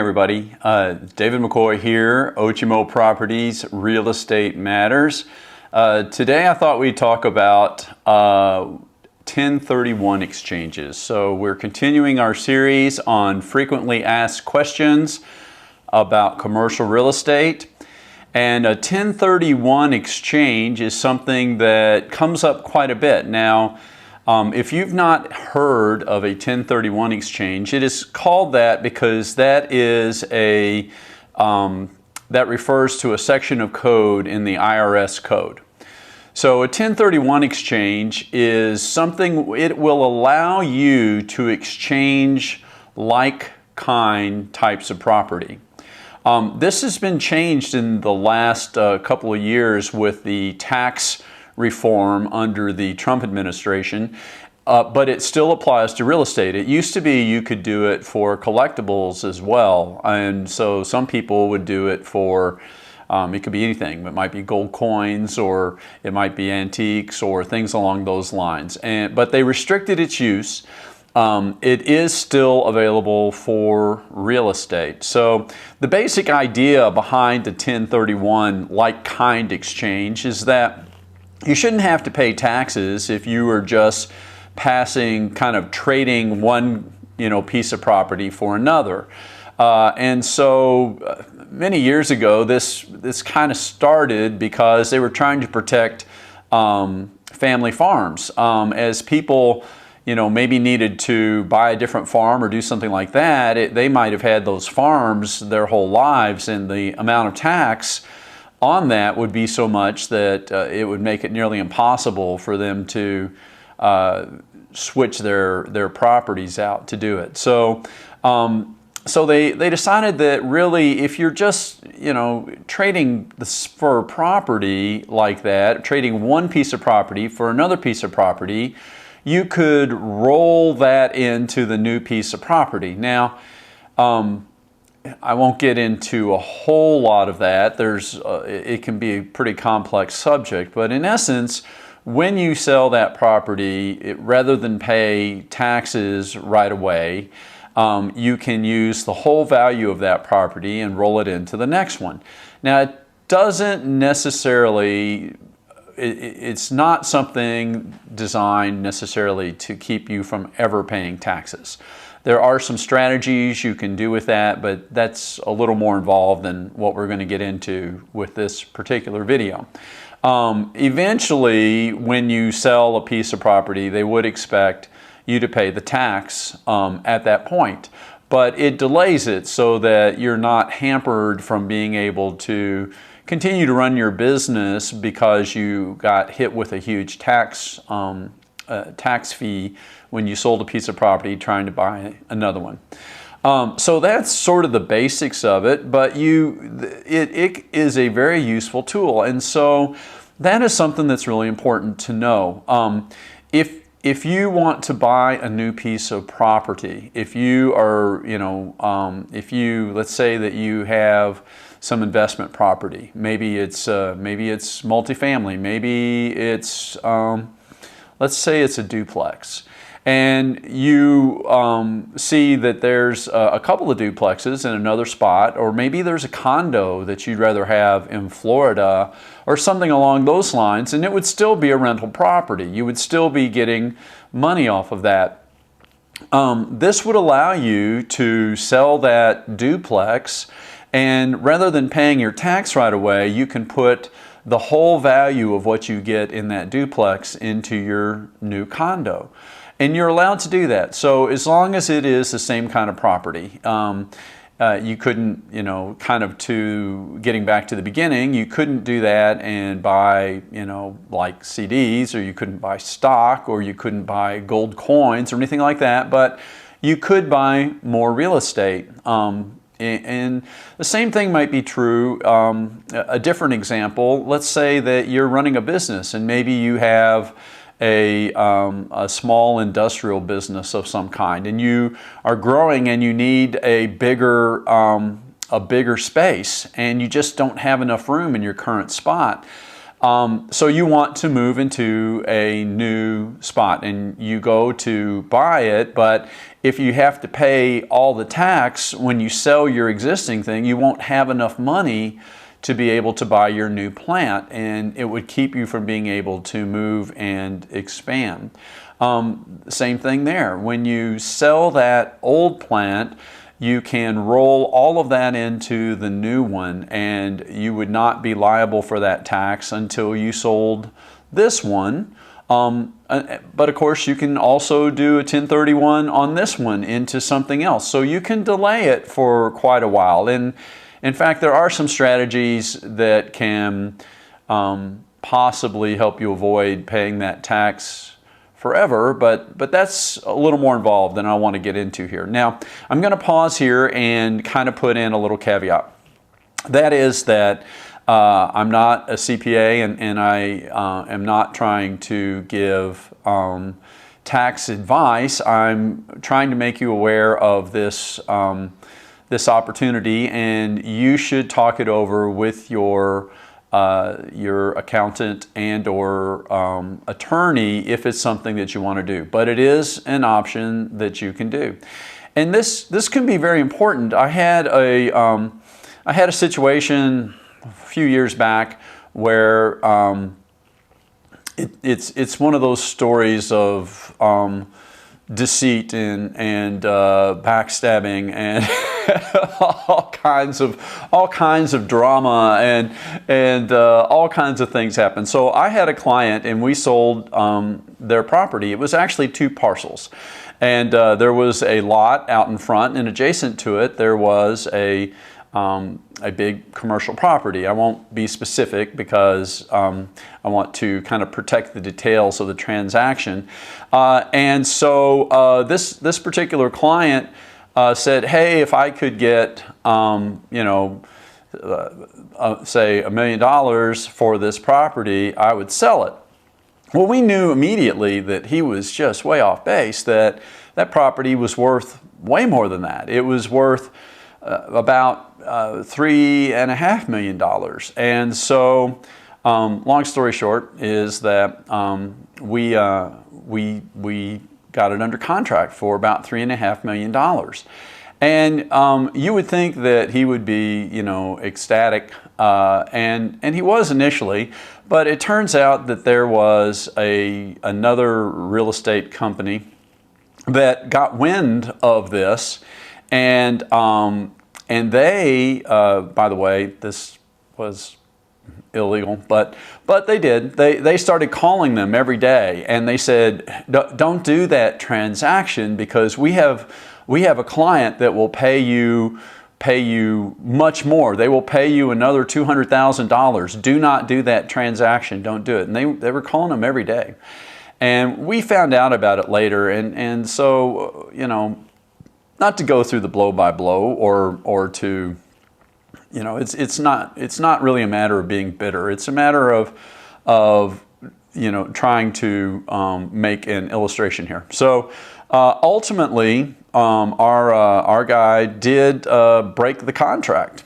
Everybody, David McCoy here, Ochimo Properties, Real Estate Matters. Today I thought we'd talk about 1031 exchanges. So we're continuing our series on frequently asked questions about commercial real estate. And a 1031 exchange is something that comes up quite a bit. Now, if you've not heard of a 1031 exchange, it is called that because that is that refers to a section of code in the IRS code. So a 1031 exchange is something, it will allow you to exchange like-kind types of property. This has been changed in the last couple of years with the tax reform under the Trump administration, but it still applies to real estate. It used to be you could do it for collectibles as well, and so some people would do it for, it could be anything. It might be gold coins, or it might be antiques, or things along those lines. But they restricted its use. It is still available for real estate. So the basic idea behind the 1031 like-kind exchange is that you shouldn't have to pay taxes if you are just trading one piece of property for another. And so many years ago, this kind of started because they were trying to protect family farms. As people maybe needed to buy a different farm or do something like that, they might have had those farms their whole lives, and the amount of tax on that would be so much that it would make it nearly impossible for them to switch their properties out to do it. So they decided that really, if you're just trading for property like that, trading one piece of property for another piece of property, you could roll that into the new piece of property. Now, I won't get into a whole lot of that. It can be a pretty complex subject, but in essence, when you sell that property, rather than pay taxes right away, you can use the whole value of that property and roll it into the next one. Now, it doesn't necessarily, it's not something designed necessarily to keep you from ever paying taxes. There are some strategies you can do with that, but that's a little more involved than what we're going to get into with this particular video. Eventually, when you sell a piece of property, they would expect you to pay the tax at that point. But it delays it so that you're not hampered from being able to continue to run your business because you got hit with a huge tax fee when you sold a piece of property trying to buy another one. So that's sort of the basics of it, but it is a very useful tool. And so that is something that's really important to know. If you want to buy a new piece of property, if you are, let's say that you have some investment property, maybe it's multifamily, maybe it's, let's say it's a duplex, and you see that there's a couple of duplexes in another spot, or maybe there's a condo that you'd rather have in Florida or something along those lines, and it would still be a rental property. You would still be getting money off of that. This would allow you to sell that duplex, and rather than paying your tax right away, you can put the whole value of what you get in that duplex into your new condo. And you're allowed to do that. So as long as it is the same kind of property, you couldn't, to getting back to the beginning, you couldn't do that and buy, like CDs, or you couldn't buy stock, or you couldn't buy gold coins or anything like that, but you could buy more real estate. And the same thing might be true, a different example, let's say that you're running a business and maybe you have a small industrial business of some kind, and you are growing and you need a bigger space, and you just don't have enough room in your current spot. So you want to move into a new spot and you go to buy it, but if you have to pay all the tax when you sell your existing thing, you won't have enough money to be able to buy your new plant, and it would keep you from being able to move and expand. Same thing there. When you sell that old plant, you can roll all of that into the new one, and you would not be liable for that tax until you sold this one. But of course, you can also do a 1031 on this one into something else. So you can delay it for quite a while. And in fact, there are some strategies that can possibly help you avoid paying that tax forever, but that's a little more involved than I want to get into here. Now, I'm going to pause here and kind of put in a little caveat. That is that I'm not a CPA, and I am not trying to give tax advice. I'm trying to make you aware of this this opportunity, and you should talk it over with your accountant and or attorney if it's something that you want to do. But it is an option that you can do, and this can be very important. I had a situation a few years back where it's one of those stories of deceit and backstabbing and all kinds of drama and all kinds of things happen. So I had a client and we sold their property. It was actually 2 parcels, and there was a lot out in front, and adjacent to it there was a big commercial property. I won't be specific because I want to kind of protect the details of the transaction. And so this particular client said, "Hey, if I could get say $1 million for this property, I would sell it." Well, we knew immediately that he was just way off base. That property was worth way more than that. It was worth about $3.5 million. And so, long story short is that we got it under contract for about $3.5 million. And you would think that he would be, ecstatic, and he was initially, but it turns out that there was another real estate company that got wind of this, and they, by the way, this was illegal, but they did. They started calling them every day, and they said, "Don't do that transaction because we have a client that will pay you much more. They will pay you another $200,000. Do not do that transaction. Don't do it." And they were calling them every day, and we found out about it later, and so not to go through the blow by blow or to, it's not really a matter of being bitter. It's a matter of trying to make an illustration here. So ultimately, our guy did break the contract.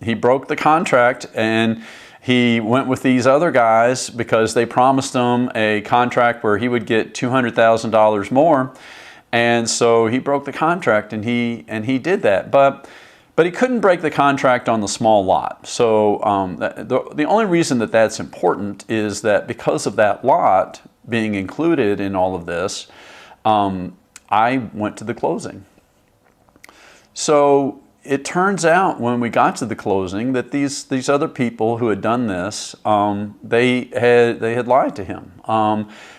He broke the contract, and he went with these other guys because they promised him a contract where he would get $200,000 more. And so he broke the contract, and he did that, but he couldn't break the contract on the small lot. So the only reason that that's important is that because of that lot being included in all of this, I went to the closing. So it turns out when we got to the closing that these other people who had done this, they had lied to him.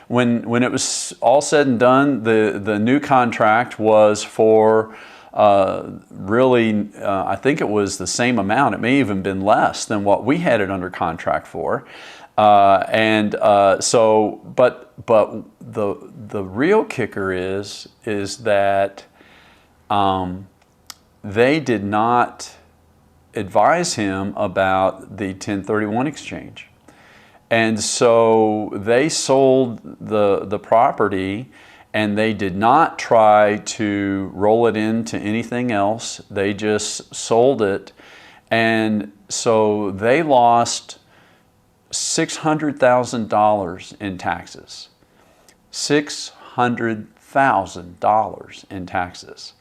When it was all said and done, the new contract was for really, I think it was the same amount. It may even been less than what we had it under contract for. But the real kicker is that they did not advise him about the 1031 exchange. And so they sold the property, and they did not try to roll it into anything else. They just sold it. And so they lost $600,000 in taxes. $600,000 in taxes.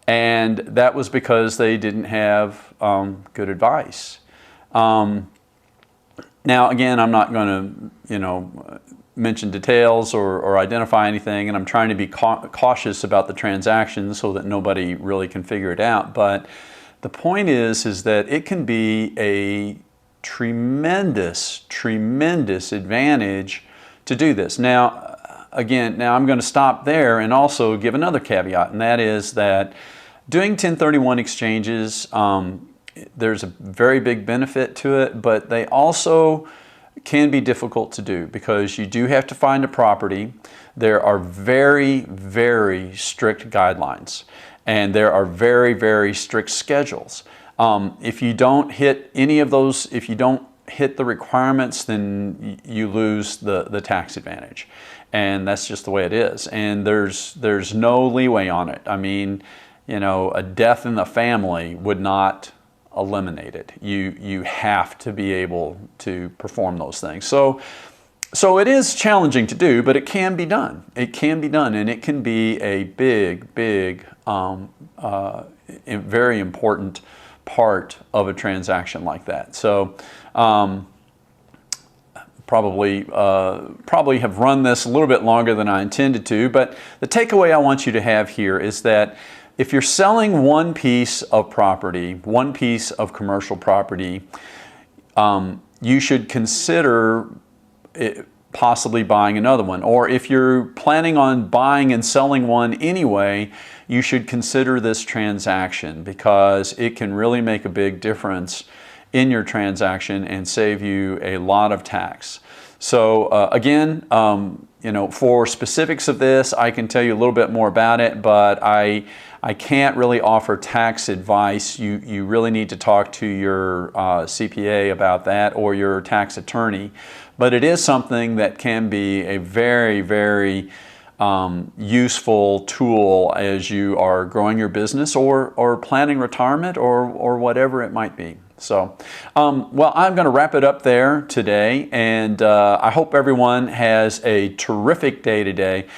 And that was because they didn't have good advice. Now, again, I'm not going to, mention details or identify anything, and I'm trying to be cautious about the transaction so that nobody really can figure it out. But the point is that it can be a tremendous advantage to do this. Now, again, I'm going to stop there and also give another caveat, and that is that doing 1031 exchanges, there's a very big benefit to it, but they also can be difficult to do because you do have to find a property. There are very strict guidelines, and there are very strict schedules. If you don't hit any of those, if you don't hit the requirements, then you lose the tax advantage. And that's just the way it is. And there's no leeway on it. I mean, a death in the family would not eliminate it. You have to be able to perform those things. So it is challenging to do, but it can be done. It can be done, and it can be a big, very important part of a transaction like that. So probably have run this a little bit longer than I intended to, but the takeaway I want you to have here is that if you're selling one piece of property, one piece of commercial property, you should consider possibly buying another one. Or if you're planning on buying and selling one anyway, you should consider this transaction because it can really make a big difference in your transaction and save you a lot of tax. So again, for specifics of this, I can tell you a little bit more about it, but I can't really offer tax advice. You really need to talk to your CPA about that or your tax attorney. But it is something that can be a very useful tool as you are growing your business or planning retirement or whatever it might be. So, well, I'm going to wrap it up there today, and I hope everyone has a terrific day today.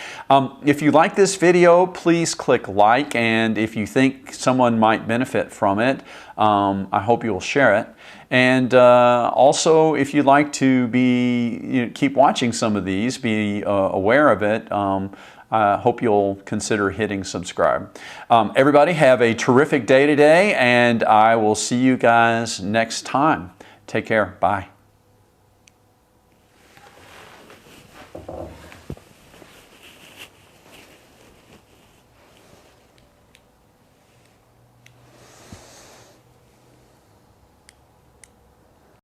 If you like this video, please click like, and if you think someone might benefit from it, I hope you'll share it. And also, if you'd like to keep watching some of these, be aware of it, I hope you'll consider hitting subscribe. Everybody have a terrific day today, and I will see you guys next time. Take care. Bye.